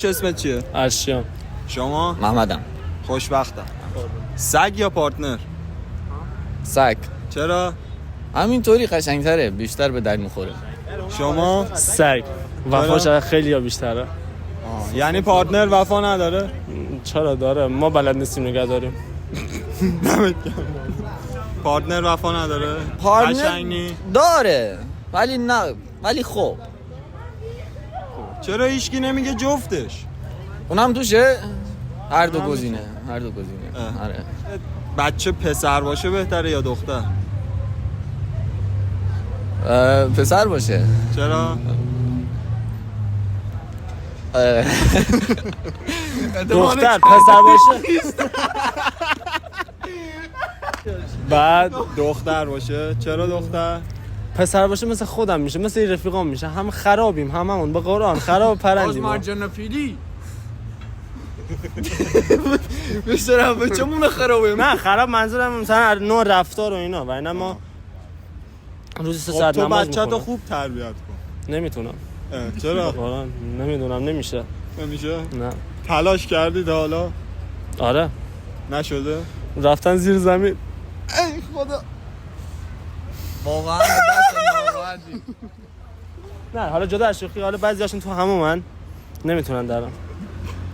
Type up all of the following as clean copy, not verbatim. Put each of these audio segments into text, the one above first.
چه اسمت چیه؟ ارشیان. شما؟ محمدم. خوشبختم. سگ یا پارتنر؟ سگ. چرا؟ همینطوری قشنگتره، بیشتر به درد میخوره. شما؟ سگ. وفاش خیلی ها بیشتره. یعنی پارتنر وفا نداره؟ چرا داره؟ ما بلد نیستیم نگه داریم. پارتنر وفا نداره؟ پارتنر قشنگی؟ داره ولی نه، ولی خب چرا هیچکی نمیگه جفتش؟ اونم توشه. هر دو گزینه. آره. بچه پسر باشه بهتره یا دختر؟ پسر باشه. چرا؟ دختر پسر باشه. بعد دختر باشه. چرا دختر؟ پسر باشه مثل خودم میشه، مثل رفیقام میشه. هم خرابیم، هممون به قرآن خراب پرندیم. آزمرجان پیلی بشترم به چمون خرابه. نه خراب منظورم مثلا نوع رفتار و اینا. و اینا ما روزی 3 ساعت تو نماز بچه تو میخونم. خوب تربیت کن. نمیتونم. چرا؟ قرآن نمیدونم، نمیشه. نمیشه؟ نه. تلاش کردید حالا؟ آره نشده؟ رفتن زیر زمین. ای خدا. واقعا دست ناراحتی. نه حالا جدا از شوخی، حالا بعضیاشون تو همومن نمیتونن درن.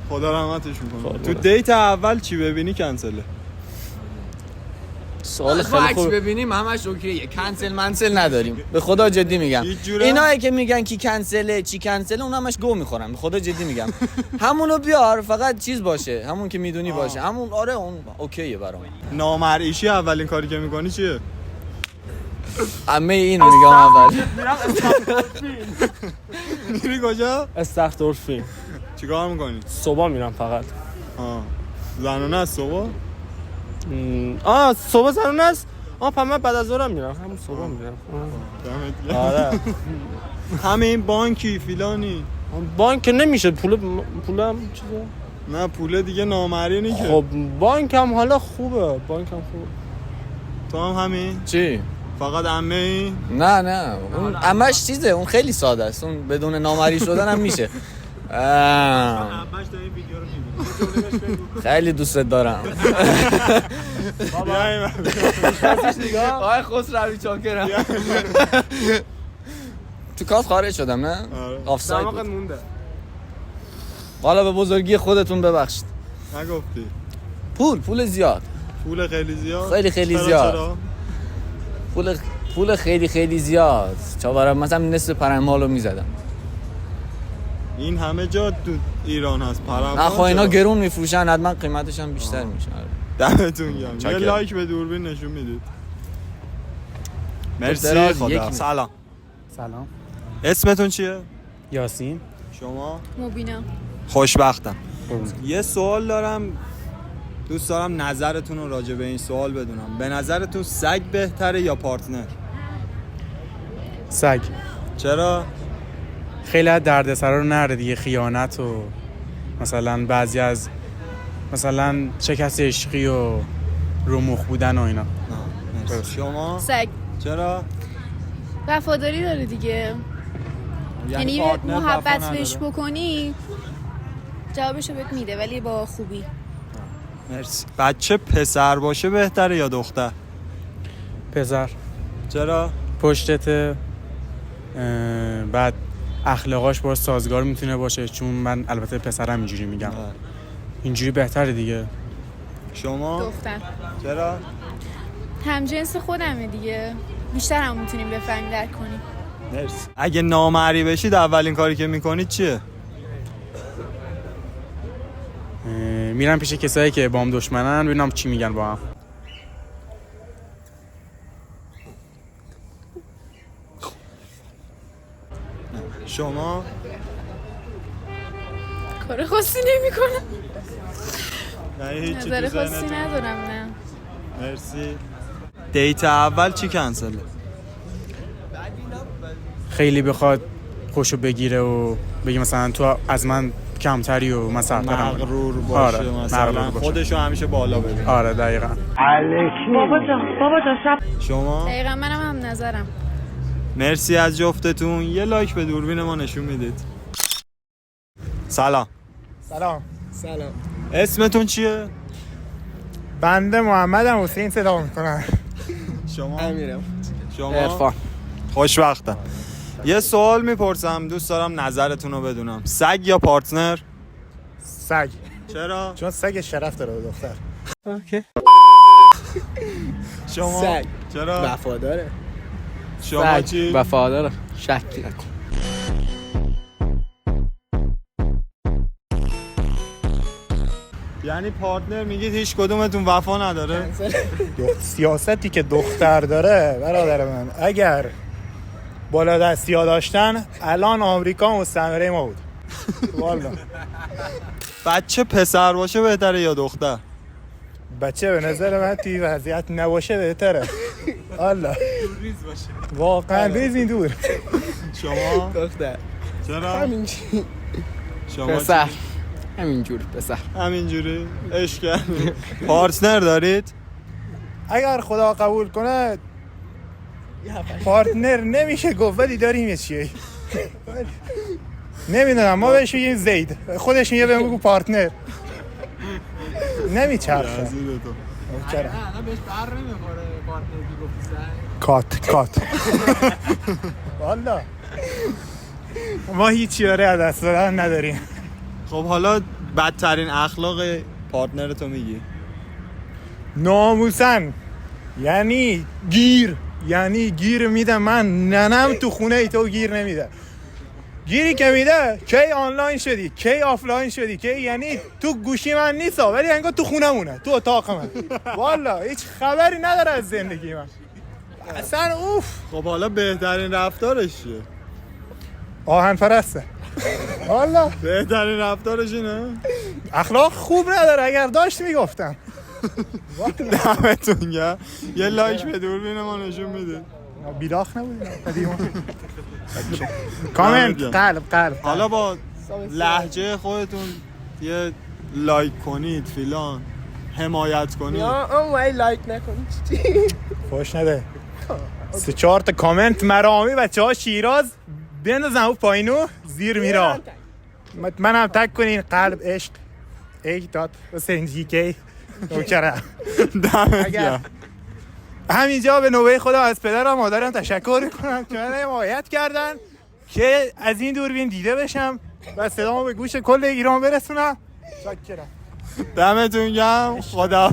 خدا رحمتش میکنه. خدا. تو دیت اول چی ببینی کنسله؟ سوال خیلی خیلی خوب. ببینیم همش اوکیه، کنسل منسل نداریم. به خدا جدی میگم. هیچ جوره؟ اینایی که میگن کی کنسله چی کنسله اون همش گو میخورن. به خدا جدی میگم. همونو بیار، فقط چیز باشه، همون که میدونی باشه. همون آره اون اوکیه برام. نامرئیشی اولین کاری که میکنی چیه؟ عمه اینو میگم اول. میری کجا؟ استخدار فیلم. چیکار میکنی؟ صبح میرم فقط. زنونه از صبح؟ صبح زنونه است. من بعد از ظهرم میرم. همون صبح میرم. دمت گرم. آره. همین بانکی فیلانی. بانک نمیشه، پولم چیزه. نه پول دیگه نامرئی که. خب بانک هم حالا خوبه. تو هم همین؟ چی؟ فقط عمه ای؟ نه اون همش چیزه، اون خیلی ساده است. اون بدون نامری شدن هم میشه. عمه‌ش تا این ویدیو رو میبینه. خیلی دوستت دارم. آقای خسروی چاکرم. تو کاس خارج شدم نه؟ آفساید بود. مونده. حالا به بزرگی خودتون ببخشید. نگفتی؟ پول زیاد. پول خیلی زیاد؟ خیلی چرا زیاد. چرا؟ پول خیلی زیاد. چاورم مثلا نصف پرمالو میزدم. این همه جا تو ایران هست پرم. نه خب اینا گرون میفروشن، حتما قیمتش هم بیشتر میشه. دمتون گرم. یه چاکر. لایک به دوربین نشون میدید. مرسی. دراز خدا. یک سلام. سلام. اسمتون چیه؟ یاسین. شما؟ مبینا. خوشبختم. یه سوال دارم، دوست دارم نظرتون رو راجع به این سوال بدونم. به نظرتون سگ بهتره یا پارتنر؟ سگ. چرا؟ خیلی از دردسرا رو نره دیگه، خیانت و مثلا بعضی از مثلا شکست عشقی و رومخ بودن و اینا. مرسی. شما؟ سگ. چرا؟ وفاداری داره دیگه. یعنی پارتنر محبت وفا بهش نداره؟ بکنی جوابشو بهت میده، ولی با خوبی. مرسی. بچه پسر باشه بهتره یا دختر؟ پسر. چرا؟ پشتت، بعد اخلاقاش باش سازگار میتونه باشه، چون من البته پسرم اینجوری میگم. اینجوری بهتره دیگه. شما؟ دختر. چرا؟ همجنس خودمه دیگه، بیشتر هم میتونیم بفهمیم درک کنیم. مرسی. اگه نامرئی بشید اولین کاری که میکنید چیه؟ میرم پیش کسایی که با هم دشمنن ببینم چی میگن با هم. شما؟ کار خاصی نمیکنم. یعنی هیچی نظر تو خاصی ذهنتون؟ ندارم. نه. مرسی. دیت اول چی کنسله؟ خیلی بخواد خوشو بگیره و بگه مثلا تو از من کمتری و من سرترم. مغرور باشه. آره، مثلا مغرور باشه. خودشو همیشه بالا ببینه. آره دقیقاً. بابا جان شما؟ دقیقا منم هم نظرم. مرسی از جفتتون. یه لایک به دوربین ما نشون میدید. سلام. سلام. سلام. اسمتون چیه؟ بنده محمدم، حسین صدا میکنم. شما؟ امیرم. شما؟ عرفان. خوشوقتم. یه سوال میپرسم، دوست دارم نظرتون رو بدونم. سگ یا پارتنر؟ سگ. چرا؟ چون سگ شرف داره به دختر. اوکی. شما؟ سگ. چرا؟ وفاداره. شما چی؟ وفاداره. شکی نکن. یعنی پارتنر میگید هیچ کدومتون وفا نداره؟ سیاستی که دختر داره برادر من، اگر بالا دستیا داشتن الان آمریکا مستعمره ما بود. والا بچه پسر باشه بهتره یا دختر؟ بچه به نظر من توی وضعیت نباشه بهتره. والا واقعا بزین دور. شما؟ دختر. چرا؟ همینجوری. شما پسر. چی؟ همینجور پسر. همینجوری؟ عشق کردی. پارتنر دارید؟ اگر خدا قبول کنه پارتنر نمیشه گفت، ولی داریم یه چیه. نمیدونم، ما بهش میگیم زید، خودش میگه بهم بگو پارتنر. نمیچرخه. نه بهش بر نمیخوره پارتنر کی گفت کات والا ما هیچی برای از دست دادن نداریم. خب حالا بدترین اخلاق پارتنرتو میگی؟ ناموسن، یعنی گیر میده. من ننم تو خونه ای تو گیر نمیده. گیری که میده کی آنلاین شدی کی آفلاین شدی کی، یعنی تو گوشی من نیست ولی انگار تو خونه مونه، تو اتاق من. والا هیچ خبری نداره از زندگی من اصلا. اوف. خب حالا بهترین رفتارش چیه؟ آهن پرسته. والا بهترین رفتارش اینه؟ اخلاق خوب نداره، اگر داشت میگفتم. دمتون گرم. یه لایک به دوربین ما نشون میده. بیلاخ نبودیم قدیما. کامنت قلب. حالا با لهجه خودتون یه لایک کنید فیلان، حمایت کنید. اون لایک نکنید. خوش نده. 3-4 تا کامنت مرامی بچه ها شیراز بندازم او پایینو زیر میرا. منم تک کنین قلب عشق حسین جی کی نوکرم. دمت گرم. همینجا به نوبه خودم از پدرم مادرم تشکر کنم که من حمایت کردن که از این دوربین دیده بشم و صدامو به گوش کل ایران برسونم. شکرم. دمتون گرم. خدا